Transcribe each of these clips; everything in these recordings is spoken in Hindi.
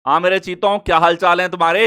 हाँ मेरे चीतों, क्या हाल चाल है तुम्हारे।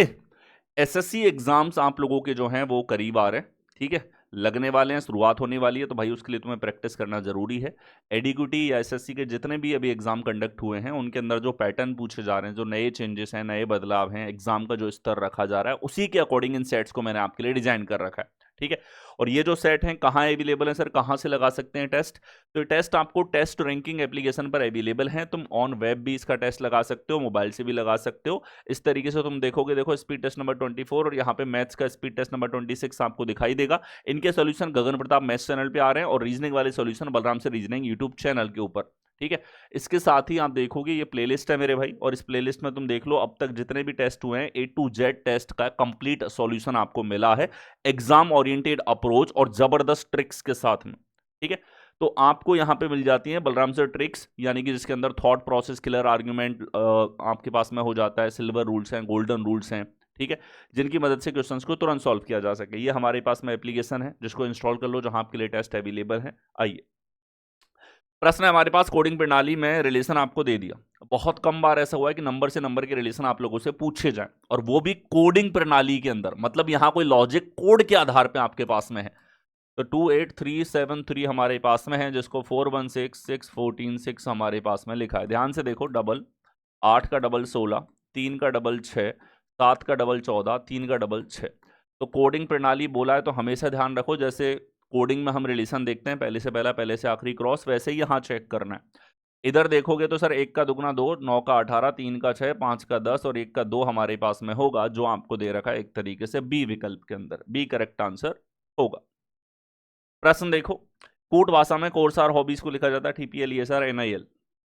एसएससी एग्जाम्स आप लोगों के जो हैं वो करीब आ रहे हैं, ठीक है, लगने वाले हैं, शुरुआत होने वाली है, तो भाई उसके लिए तुम्हें प्रैक्टिस करना जरूरी है। एडीक्यूटी या एसएससी के जितने भी अभी एग्जाम कंडक्ट हुए हैं उनके अंदर जो पैटर्न पूछे जा रहे हैं, जो नए चेंजेस हैं, नए बदलाव हैं, एग्जाम का जो स्तर रखा जा रहा है, उसी के अकॉर्डिंग इन सेट्स को मैंने आपके लिए डिजाइन कर रखा है, ठीक है। और ये जो सेट हैं कहाँ अवेलेबल है सर, कहाँ से लगा सकते हैं टेस्ट, तो ये टेस्ट आपको टेस्ट रैंकिंग एप्लीकेशन पर अवेलेबल है। तुम ऑन वेब भी इसका टेस्ट लगा सकते हो, मोबाइल से भी लगा सकते हो। इस तरीके से तुम देखोगे, देखो स्पीड टेस्ट नंबर 24 और यहाँ पे मैथ्स का स्पीड टेस्ट नंबर 26 आपको दिखाई देगा। इनके सॉल्यूशन गगन प्रताप मैथ्स चैनल पे आ रहे हैं और रीजनिंग वाले सॉल्यूशन बलराम से रीजनिंग यूट्यूब चैनल के ऊपर, ठीक है। इसके साथ ही आप देखोगे ये प्लेलिस्ट है मेरे भाई, और इस प्लेलिस्ट में तुम देख लो अब तक जितने भी टेस्ट हुए हैं A to Z टेस्ट का कंप्लीट सॉल्यूशन आपको मिला है, एग्जाम ओरिएंटेड अप्रोच और जबरदस्त ट्रिक्स के साथ में, ठीक है। तो आपको यहां पे मिल जाती है बलराम सर ट्रिक्स, यानी कि जिसके अंदर थॉट प्रोसेस, क्लियर आर्ग्यूमेंट आपके पास में हो जाता है, सिल्वर रूल्स हैं, गोल्डन रूल्स हैं, ठीक है, जिनकी मदद से क्वेश्चंस को तुरंत सॉल्व किया जा सके। ये हमारे पास में एप्लीकेशन है, जिसको इंस्टॉल कर लो, जहां आपके लिए टेस्ट अवेलेबल है। आइए, प्रश्न है हमारे पास, कोडिंग प्रणाली में रिलेशन आपको दे दिया। बहुत कम बार ऐसा हुआ है कि नंबर से नंबर के रिलेशन आप लोगों से पूछे जाए, और वो भी कोडिंग प्रणाली के अंदर, मतलब यहां कोई लॉजिक कोड के आधार पे आपके पास में है। तो 28373 हमारे पास में है, जिसको 416614 हमारे पास में लिखा है। ध्यान से देखो, डबल 8 का डबल 16, 3 का डबल 6, 7 का डबल 14, 3 का डबल 6। तो कोडिंग प्रणाली बोला है तो हमेशा ध्यान रखो, जैसे कोडिंग में हम रिलेशन देखते हैं, पहले से पहला, पहले से आखिरी क्रॉस, वैसे ही यहाँ चेक करना है। इधर देखोगे तो सर 1 का दुगना 2, 9 का 18, 3 का 6, 5 का 10 और 1 का 2 हमारे पास में होगा, जो आपको दे रखा है एक तरीके से बी विकल्प के अंदर। बी करेक्ट आंसर होगा। प्रश्न देखो, कूट भाषा में कोर्स और हॉबीज को लिखा जाता है TPL ESR NIL,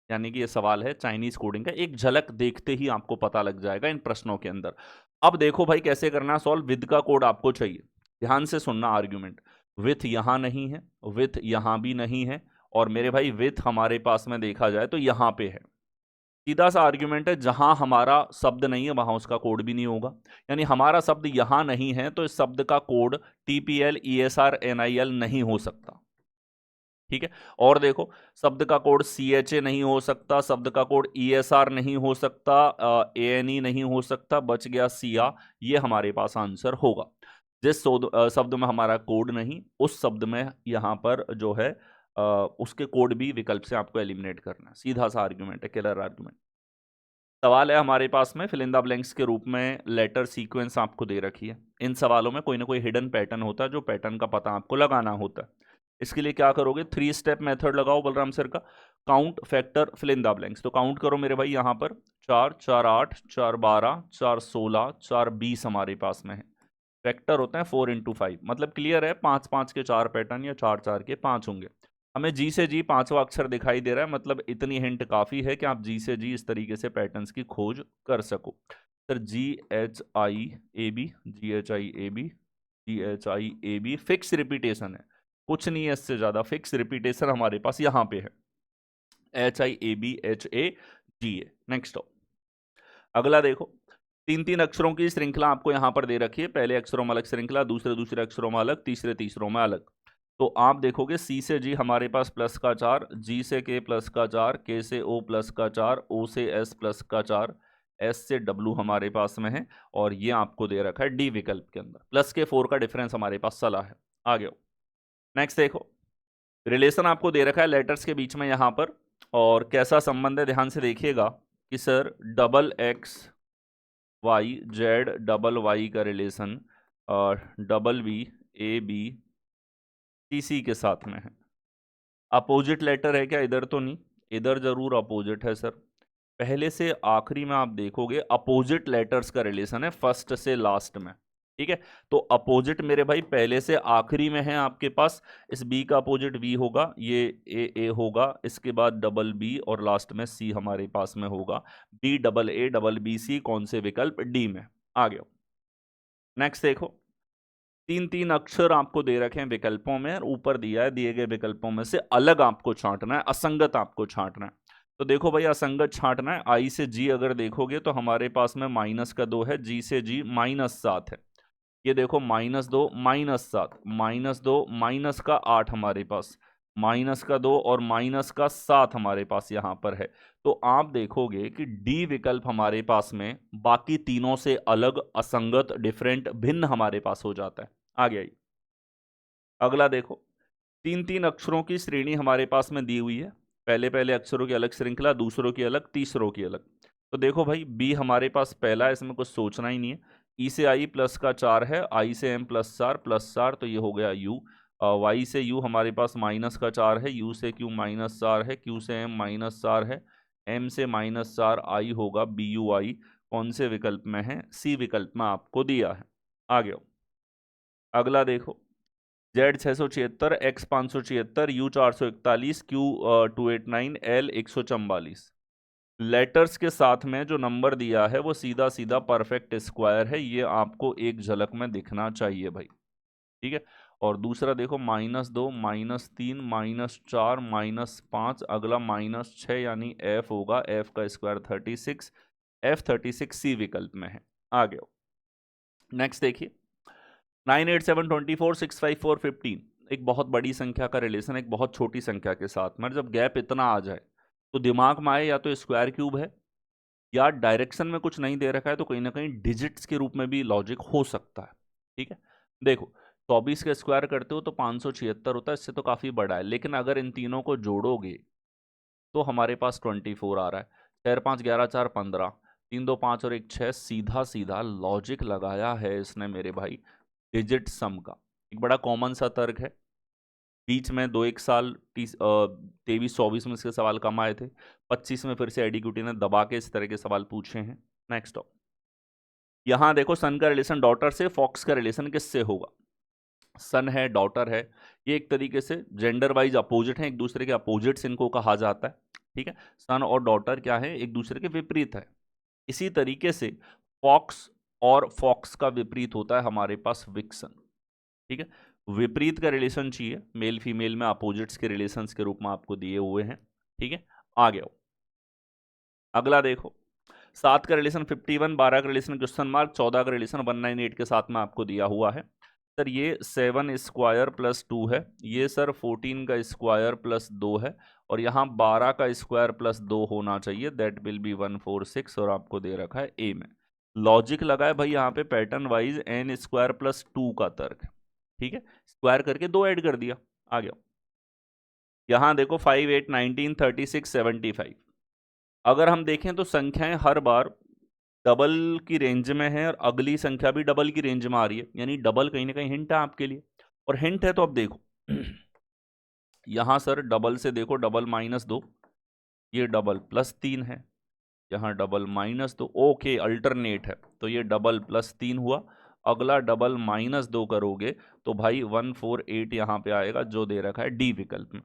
यानी कि ये सवाल है चाइनीज कोडिंग का। एक झलक देखते ही आपको पता लग जाएगा इन प्रश्नों के अंदर। अब देखो भाई कैसे करना है सॉल्व। विद का कोड आपको चाहिए, ध्यान से सुनना आर्ग्यूमेंट। विथ यहां नहीं है, विथ यहां भी नहीं है, और मेरे भाई विथ हमारे पास में देखा जाए तो यहां पे है। सीधा सा आर्ग्यूमेंट है, जहां हमारा शब्द नहीं है वहां उसका कोड भी नहीं होगा, यानी हमारा शब्द यहां नहीं है तो इस शब्द का कोड TPL ESR NIL नहीं हो सकता, ठीक है। और देखो, शब्द का कोड CHA नहीं हो सकता, शब्द का कोड ESR नहीं हो सकता, ANE नहीं हो सकता, बच गया सिया। ये हमारे पास आंसर होगा। जिस शब्द में हमारा कोड नहीं, उस शब्द में यहां पर जो है उसके कोड भी विकल्प से आपको एलिमिनेट करना है। सीधा सा आर्ग्यूमेंट है, क्लियर आर्ग्यूमेंट। सवाल है हमारे पास में फिल इन द ब्लैंक्स के रूप में, लेटर सीक्वेंस आपको दे रखी है। इन सवालों में कोई ना कोई हिडन पैटर्न होता है, जो पैटर्न का पता आपको लगाना होता है। इसके लिए क्या करोगे, 3 स्टेप मेथड लगाओ बलराम सर का। Count, factor, fill in the blanks. तो काउंट करो मेरे भाई, यहाँ पर 4 4 8 4 12 4 16 4 20 हमारे पास में है। फैक्टर होते हैं 4 इंटू 5, मतलब क्लियर है, 5 5 के 4 पैटर्न या 4 4 के 5 होंगे। हमें जी से जी पांचवा अक्षर दिखाई दे रहा है, मतलब इतनी हिंट काफी है कि आप जी से जी इस तरीके से पैटर्न्स की खोज कर सको। Sir GHIAB, GHIAB, GHIAB fix repetition है, कुछ नहीं है इससे ज्यादा। फिक्स रिपीटेशन हमारे पास यहाँ पे है, HIABHAGA। नेक्स्ट हो, अगला देखो, 3 अक्षरों की श्रृंखला आपको यहां पर दे रखी है। पहले अक्षरों में अलग श्रृंखला, दूसरे अक्षरों में अलग, तीसरों में अलग। तो आप देखोगे C से G हमारे पास प्लस का 4, G से K प्लस का 4, K से O प्लस का 4, O से S प्लस का 4, S से W हमारे पास में है, और ये आपको दे रखा है D विकल्प के अंदर। प्लस के 4 का डिफरेंस हमारे पास चला है। आगे हो, नेक्स्ट देखो, रिलेशन आपको दे रखा है लेटर्स के बीच में यहाँ पर, और कैसा संबंध है ध्यान से देखिएगा कि सर XY Z Y का रिलेशन WB ABC के साथ में है। अपोजिट लेटर है क्या, इधर तो नहीं, इधर जरूर अपोजिट है सर। पहले से आखिरी में आप देखोगे अपोजिट लेटर्स का रिलेशन है, फर्स्ट से लास्ट में, ठीक है। तो अपोजिट मेरे भाई पहले से आखिरी में है आपके पास। इस B का अपोजिट V होगा, ये A होगा, इसके बाद डबल B और लास्ट में C हमारे पास में होगा। BAA कौन से विकल्प, D में। आ गया, नेक्स्ट देखो, 3 अक्षर आपको दे रखे हैं विकल्पों में, और ऊपर दिया है दिए गए विकल्पों में से अलग आपको छांटना है, असंगत आपको छांटना है। तो देखो भाई, असंगत छांटना है। I से G अगर देखोगे तो हमारे पास में माइनस का 2 है, G से G -7 है। ये देखो -2 -7, -2 -8 हमारे पास, -2 और -7 हमारे पास यहाँ पर है। तो आप देखोगे कि डी विकल्प हमारे पास में बाकी तीनों से अलग, असंगत, डिफरेंट, भिन्न हमारे पास हो जाता है। आगे आइए, अगला देखो, तीन तीन अक्षरों की श्रेणी हमारे पास में दी हुई है। पहले पहले अक्षरों की अलग श्रृंखला, दूसरों की अलग, तीसरों की अलग। तो देखो भाई, बी हमारे पास पहला है, इसमें कुछ सोचना ही नहीं है। ई से आई प्लस का 4 है, आई से एम प्लस 4, तो ये हो गया यू। वाई से यू हमारे पास माइनस का 4 है, यू से क्यू -4 है, क्यू से एम -4 है, एम से -4, आई होगा बी यू आई। कौन से विकल्प में है? सी विकल्प में आपको दिया है। आगे आओ, अगला देखो, Z 676, x 576, you 441, Q 289, L 144। Letters के साथ में जो नंबर दिया है वो सीधा सीधा परफेक्ट स्क्वायर है, ये आपको एक झलक में दिखना चाहिए भाई, ठीक है। और दूसरा देखो, -2, -3, -4, -5, अगला -6, यानी एफ होगा, एफ का स्क्वायर 36, एफ 36 सी विकल्प में है। आगे आओ, नेक्स्ट देखिए, 9, 8, 7, 24, 6, 5, 4, 15। एक बहुत बड़ी संख्या का रिलेशन एक बहुत छोटी संख्या के साथ में, जब गैप इतना आ जाए तो दिमाग में आए या तो स्क्वायर क्यूब है, या डायरेक्शन में कुछ नहीं दे रखा है तो कहीं ना कहीं डिजिट्स के रूप में भी लॉजिक हो सकता है, ठीक है। देखो, 24 का स्क्वायर करते हो तो 576 होता है, इससे तो काफी बड़ा है, लेकिन अगर इन तीनों को जोड़ोगे तो हमारे पास 24 आ रहा है। 4, 5, 11, 4, 15, 3, 2, 5 और 1, 6, सीधा सीधा लॉजिक लगाया है इसने मेरे भाई डिजिट सम का। एक बड़ा कॉमन सा तर्क है, बीच में 2-1 साल 23-24 में इसके सवाल कम आए थे, 25 में फिर से एडीक्यूटी ने दबा के इस तरह के सवाल पूछे हैं। नेक्स्ट ऑफ, यहां देखो, सन का रिलेशन डॉटर से, फॉक्स का रिलेशन किससे होगा? सन है, डॉटर है, ये एक तरीके से जेंडर वाइज अपोजिट है, एक दूसरे के अपोजिट्स इनको कहा जाता है, ठीक है। सन और डॉटर क्या है? एक दूसरे के विपरीत है। इसी तरीके से फॉक्स और फॉक्स का विपरीत होता है हमारे पास विक्सन, ठीक है। विपरीत का रिलेशन चाहिए, मेल फीमेल में अपोजिट्स के रिलेशंस के रूप में आपको दिए हुए हैं, ठीक है। आगे आओ, अगला देखो, 7 का रिलेशन 51, 12 का रिलेशन क्वेश्चन मार्क, 14 का रिलेशन 198 के साथ में आपको दिया हुआ है। सर ये 7 स्क्वायर प्लस 2 है, ये सर 14 का स्क्वायर प्लस 2 है, और यहाँ 12 का स्क्वायर प्लस 2 होना चाहिए, दैट विल बी 146, और आपको दे रखा है ए में। लॉजिक लगाए भाई यहाँ पे pattern wise, N square plus 2 का तर्क, ठीक है, स्क्वायर करके 2 ऐड कर दिया। आ गया, यहां देखो 5, 8, 19, 36, 75। अगर हम देखें तो संख्याएं हर बार डबल की रेंज में है, और अगली संख्या भी डबल की रेंज में आ रही है, यानी डबल कहीं ना कहीं हिंट है आपके लिए। और हिंट है तो अब देखो, यहां सर डबल से देखो, डबल -2, ये डबल +3 है, यहाँ डबल -2, ओके अल्टरनेट है, तो ये डबल +3 हुआ। अगला डबल -2 करोगे तो भाई 148 यहाँ पे आएगा, जो दे रखा है डी विकल्प में।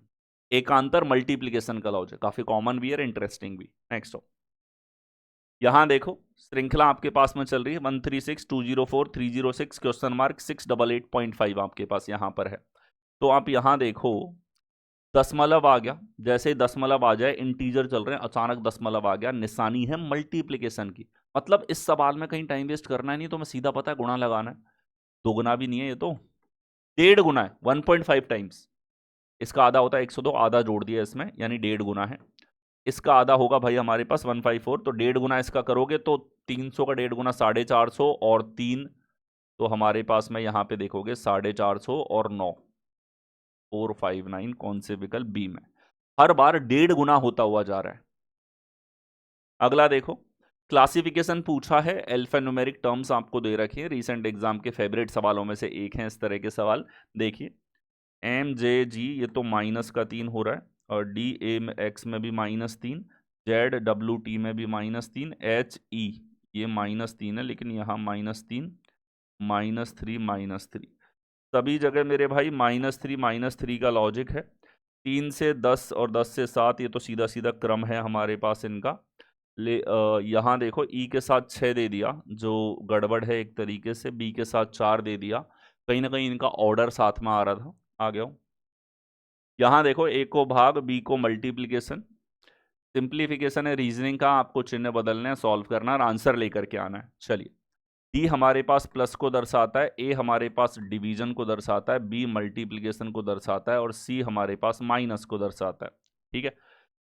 एकांतर मल्टीप्लीकेशन का लॉजिक काफी कॉमन भी है, इंटरेस्टिंग भी। नेक्स्ट हो, यहां देखो, श्रृंखला आपके पास में चल रही है 136, 204, 306, क्वेश्चन मार्क 688.5 आपके पास यहां पर है। तो आप यहां देखो, दशमलव आ गया, जैसे ही दशमलव आ जाए, इंटीजर चल रहे हैं, अचानक दशमलव आ गया, निशानी है मल्टीप्लीकेशन की। मतलब इस सवाल में कहीं टाइम वेस्ट करना है नहीं, तो मैं सीधा पता है गुणा लगाना है। दो गुना भी नहीं है, ये तो 1.5 गुना है, 1.5 टाइम्स। इसका आधा होता है 102, आधा जोड़ दिया इसमें, यानी 1.5 गुना है। इसका आधा होगा भाई हमारे पास 154, तो 1.5 गुना इसका करोगे तो 300 का 1.5 गुना 450, और 3, तो हमारे पास में यहाँ पे देखोगे 450 और 9, 459, कौन से विकल्प? बी में। हर बार 1.5 गुना होता हुआ जा रहा है। अगला देखो, क्लासिफिकेशन पूछा है, एल्फान्यूमेरिक टर्म्स आपको दे रखी है, रिसेंट एग्जाम के फेवरेट सवालों में से एक है इस तरह के सवाल। देखिए, MJG ये तो -3 हो रहा है, और DAX में भी -3, ZWT में भी -3, HE ये -3 है, लेकिन यहाँ -3, -3, सभी जगह मेरे भाई -3 का लॉजिक है। 3 से 10 और 10 से 7 ये तो सीधा सीधा क्रम है हमारे पास इनका। यहाँ देखो, E के साथ 6 दे दिया, जो गड़बड़ है एक तरीके से, B के साथ 4 दे दिया, कहीं ना कहीं इनका ऑर्डर साथ में आ रहा था। आ गया, यहाँ देखो, A को भाग, B को मल्टीप्लीकेशन, सिंप्लीफिकेशन है, रीजनिंग का आपको चिन्ह बदलना है, सॉल्व करना और आंसर लेकर के आना है। चलिए, D हमारे पास प्लस को दर्शाता है, A हमारे पास डिवीजन को दर्शाता है, B मल्टीप्लीकेशन को दर्शाता है, और C हमारे पास माइनस को दर्शाता है, ठीक है।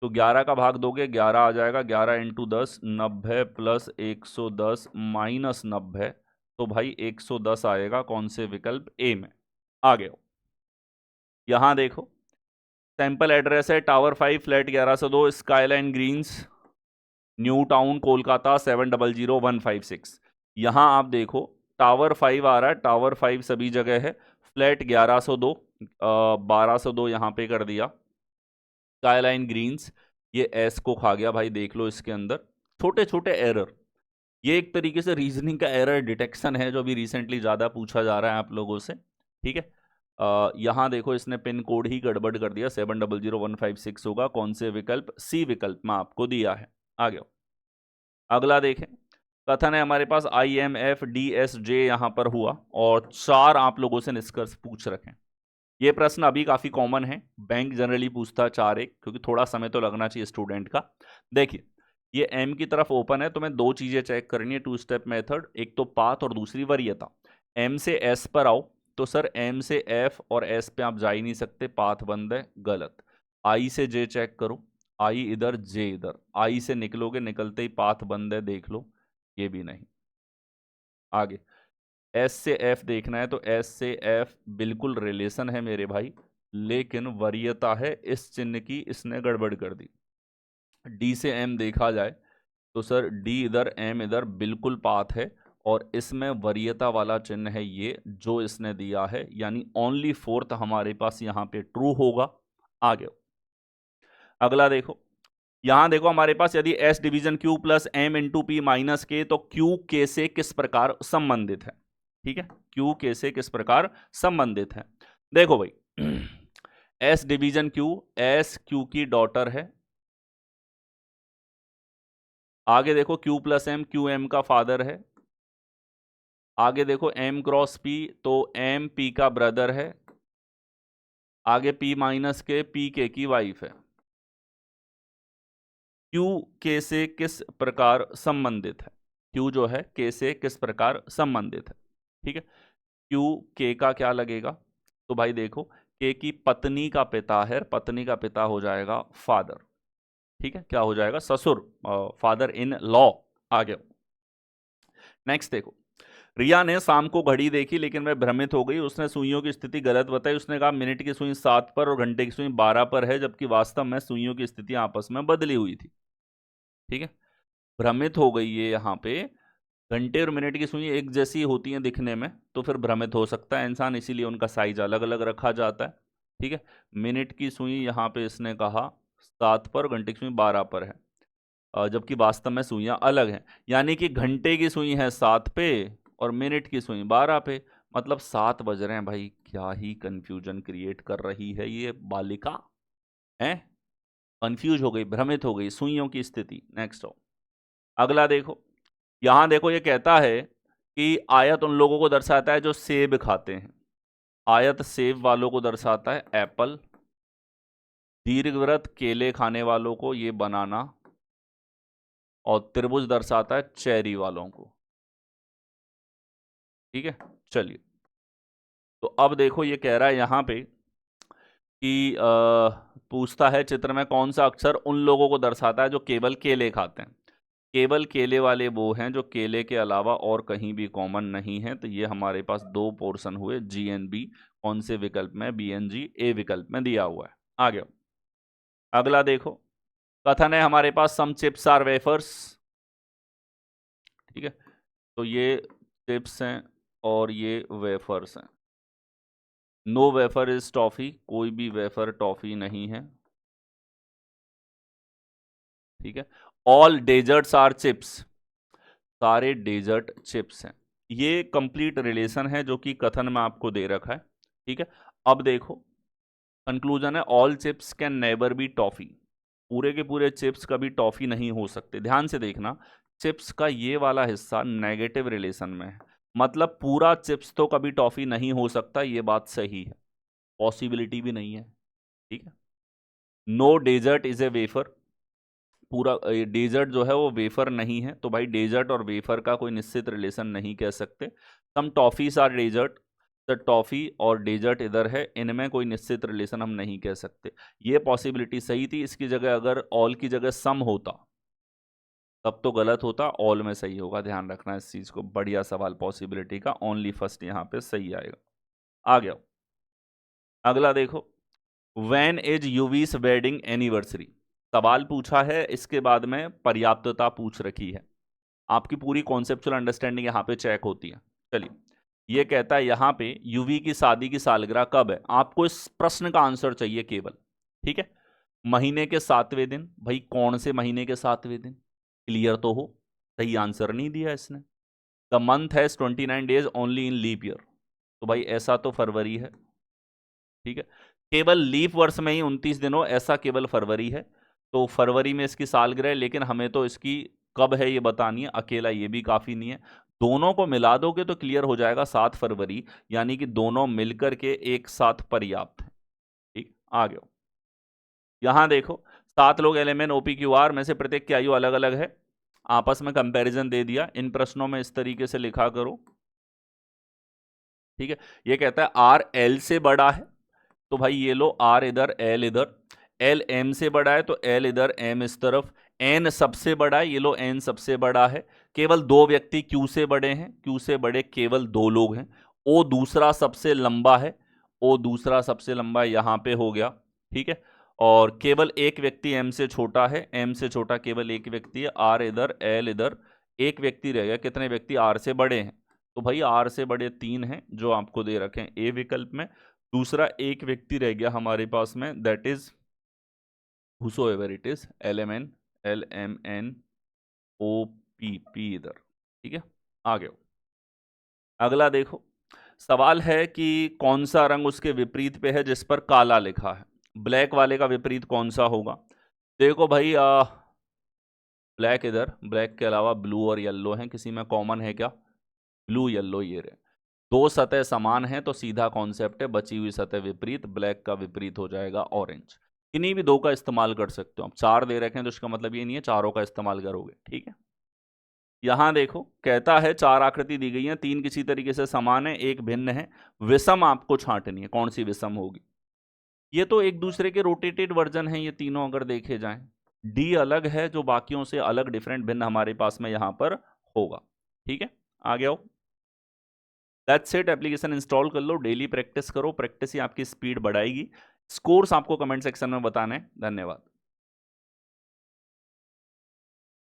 तो 11 का भाग दोगे 11 आ जाएगा, 11 इंटू 10 90 प्लस 110 माइनस 90, तो भाई 110 आएगा कौन से विकल्प ए में। आगे यहां देखो सैंपल एड्रेस है tower 5 flat 1102 skyline greens new town Kolkata 700156। यहां आप देखो टावर 5 आ रहा है, टावर 5 सभी जगह है, फ्लैट 1102 1202 यहां पे कर दिया, स्काईलाइन ग्रीन्स ये एस को खा गया भाई, देख लो इसके अंदर छोटे छोटे एरर, ये एक तरीके से रीजनिंग का एरर डिटेक्शन है जो भी रिसेंटली ज़्यादा पूछा जा रहा है आप लोगों से, ठीक है। यहाँ देखो इसने पिन कोड ही गड़बड़ कर दिया, 700156 होगा कौन से विकल्प, सी विकल्प में आपको दिया है। आगे अगला देखें, कथन है हमारे पास IMF DSJ यहाँ पर हुआ और 4 आप लोगों से निष्कर्ष पूछ रखें। ये प्रश्न अभी काफी कॉमन है, बैंक जनरली पूछता है 4-1, क्योंकि थोड़ा समय तो लगना चाहिए स्टूडेंट का। देखिए ये एम की तरफ ओपन है, तो मैं 2 चीजें चेक करनी है, 2 स्टेप मेथड, एक तो पाथ और दूसरी वरीयता। एम से एस पर आओ, तो सर एम से एफ और एस पे आप जा ही नहीं सकते, पाथ बंद है, गलत। आई से जे चेक करो, आई इधर जे इधर, आई से निकलोगे निकलते ही पाथ बंद है, देख लो, ये भी नहीं। आगे एस से एफ देखना है, तो एस से एफ बिल्कुल रिलेशन है मेरे भाई, लेकिन वरीयता है इस चिन्ह की, इसने गड़बड़ कर दी। डी से एम देखा जाए तो सर डी इधर एम इधर बिल्कुल पाथ है, और इसमें वरीयता वाला चिन्ह है ये जो इसने दिया है, यानी ओनली फोर्थ हमारे पास यहां पे ट्रू होगा। आगे अगला देखो, यहां देखो हमारे पास यदि S division Q plus M into P minus K, तो क्यू के से किस प्रकार संबंधित है, ठीक है, क्यू के से किस प्रकार संबंधित है। देखो भाई S division Q, S Q की डॉटर है। आगे देखो Q plus M, Q M का फादर है। आगे देखो एम क्रॉस पी, तो एम पी का ब्रदर है। आगे पी माइनस के, पी के की वाइफ है। क्यू के से किस प्रकार संबंधित है, क्यू जो है के से किस प्रकार संबंधित है, ठीक है। क्यू के का क्या लगेगा, तो भाई देखो के की पत्नी का पिता है, पत्नी का पिता हो जाएगा फादर, ठीक है, क्या हो जाएगा, ससुर, फादर इन लॉ। आगे नेक्स्ट देखो, रिया ने शाम को घड़ी देखी लेकिन वह भ्रमित हो गई, उसने सुइयों की स्थिति गलत बताई, उसने कहा मिनट की सुई 7 पर और घंटे की सुई 12 पर है, जबकि वास्तव में सुइयों की स्थिति आपस में बदली हुई थी, ठीक है। भ्रमित हो गई ये यहाँ पे, घंटे और मिनट की सुई एक जैसी होती हैं दिखने में, तो फिर भ्रमित हो सकता है इंसान, इसीलिए उनका साइज अलग अलग रखा जाता है, ठीक है। मिनट की सुई यहाँ पे इसने कहा 7 पर, घंटे की सुई 12 पर है, जबकि वास्तव में सुइयां अलग हैं, यानी कि घंटे की सुई है 7 पे और मिनट की सुई 12 पे, मतलब 7 बज रहे हैं भाई। क्या ही कंफ्यूजन क्रिएट कर रही है ये बालिका, है कंफ्यूज हो गई, भ्रमित हो गई, सुइयों की स्थिति। नेक्स्ट हो अगला देखो, यहां देखो ये कहता है कि आयत उन लोगों को दर्शाता है जो सेब खाते हैं, आयत सेब वालों को दर्शाता है एप्पल, दीर्घवृत्त केले खाने वालों को ये बनाना, और त्रिभुज दर्शाता है चेरी वालों को, ठीक है। चलिए तो अब देखो ये कह रहा है यहां पे कि पूछता है चित्र में कौन सा अक्षर उन लोगों को दर्शाता है जो केवल केले खाते हैं, केवल केले वाले वो हैं जो केले के अलावा और कहीं भी कॉमन नहीं है, तो ये हमारे पास 2 पोर्शन हुए जी एंड बी, कौन से विकल्प में, बी एन जी ए विकल्प में दिया हुआ है। आगे अगला देखो, कथन है हमारे पास सम चिप्स आर वेफर्स, ठीक है, तो ये चिप्स हैं और ये वेफर्स हैं, नो वेफर इज टॉफी, कोई भी वेफर टॉफी नहीं है, ठीक है। ऑल डेजर्ट्स आर चिप्स, सारे डेजर्ट चिप्स हैं, ये कंप्लीट रिलेशन है जो कि कथन में आपको दे रखा है, ठीक है। अब देखो कंक्लूजन है all chips can never be toffee, पूरे के पूरे चिप्स कभी टॉफी नहीं हो सकते। ध्यान से देखना, चिप्स का ये वाला हिस्सा नेगेटिव रिलेशन में है, मतलब पूरा चिप्स तो कभी टॉफी नहीं हो सकता, ये बात सही है, पॉसिबिलिटी भी नहीं है, ठीक है। No dessert is a wafer, पूरा डेजर्ट जो है वो वेफर नहीं है, तो भाई डेजर्ट और वेफर का कोई निश्चित रिलेशन नहीं कह सकते। Some toffees are dessert, sir toffee और डेजर्ट इधर है, इनमें कोई निश्चित रिलेशन हम नहीं कह सकते। ये पॉसिबिलिटी सही थी, इसकी जगह अगर ऑल की जगह सम होता तब तो गलत होता, ऑल में सही होगा, ध्यान रखना इस चीज को। बढ़िया सवाल पॉसिबिलिटी का, ओनली फर्स्ट यहाँ पे सही आएगा। आ गया अगला देखो, व्हेन इज यूवीस वेडिंग एनिवर्सरी। सवाल पूछा है, इसके बाद में पर्याप्तता पूछ रखी है, आपकी पूरी कॉन्सेप्चुअल अंडरस्टैंडिंग यहाँ पे चेक होती है। चलिए, ये कहता है यहाँ पे यूवी की शादी की सालगिरह कब है, आपको इस प्रश्न का आंसर चाहिए केवल, ठीक है। महीने के 7वें दिन, भाई कौन से महीने के 7वें दिन, क्लियर तो हो। सही आंसर नहीं दिया इसने। The month has 29 days only in leap year, तो भाई ऐसा तो फरवरी है, ठीक है। केवल लीप वर्ष में ही 29 दिन हो, ऐसा केवल फरवरी है, तो फरवरी में इसकी सालगिरह है, लेकिन हमें तो इसकी कब है ये बतानी है, अकेला ये भी काफी नहीं है। दोनों को मिला दोगे तो क्लियर हो जाएगा 7 फरवरी, यानी कि दोनों मिलकर के एक साथ पर्याप्त है, ठीक। आ गया, यहां देखो 7 लोग एलएमएन ओपीक्यूआर में से प्रत्येक की आयु अलग अलग है, आपस में कंपैरिजन दे दिया। इन प्रश्नों में इस तरीके से लिखा करो, ठीक है। ये कहता है आर एल से बड़ा है, तो भाई ये लो आर इधर एल इधर, एल एम से बड़ा है तो एल इधर एम इस तरफ, एन सबसे बड़ा है, ये लो एन सबसे बड़ा है। केवल 2 व्यक्ति क्यू से बड़े हैं, क्यू से बड़े केवल 2 लोग हैं। ओ दूसरा सबसे लंबा है, ओ दूसरा सबसे लंबा यहां पे हो गया, ठीक है। और केवल एक व्यक्ति एम से छोटा है, एम से छोटा केवल एक व्यक्ति है, आर इधर एल इधर, एक व्यक्ति रह गया। कितने व्यक्ति आर से बड़े हैं, तो भाई आर से बड़े 3 हैं जो आपको दे रखे हैं ए विकल्प में। दूसरा एक व्यक्ति रह गया हमारे पास में, that is हुसोएवर it is, LMN LMN OPP इधर, ठीक है। आ गया अगला देखो, सवाल है कि कौन सा रंग उसके विपरीत पे है जिस पर काला लिखा है, ब्लैक वाले का विपरीत कौन सा होगा। देखो भाई ब्लैक इधर, ब्लैक के अलावा ब्लू और येलो है, किसी में कॉमन है क्या, ब्लू येलो ये रहे। 2 सतह समान है तो सीधा कॉन्सेप्ट है, बची हुई सतह विपरीत, ब्लैक का विपरीत हो जाएगा ऑरेंज। इन्हीं भी 2 का इस्तेमाल कर सकते हो आप, 4 दे रखे हैं तो इसका मतलब ये नहीं है चारों का इस्तेमाल करोगे, ठीक है। यहां देखो कहता है 4 आकृति दी गई है, 3 किसी तरीके से समान है, एक भिन्न है, विषम आपको छांटनी है, कौन सी विषम होगी। ये तो एक दूसरे के रोटेटेड वर्जन है ये तीनों, अगर देखे जाएं। डी अलग है जो बाकियों से अलग डिफरेंट भिन्न हमारे पास में यहां पर होगा, ठीक है। आ गया हो, दैट्स इट। एप्लीकेशन इंस्टॉल कर लो, डेली प्रैक्टिस करो, प्रैक्टिस ही आपकी स्पीड बढ़ाएगी। स्कोर्स आपको कमेंट सेक्शन में बताने, धन्यवाद।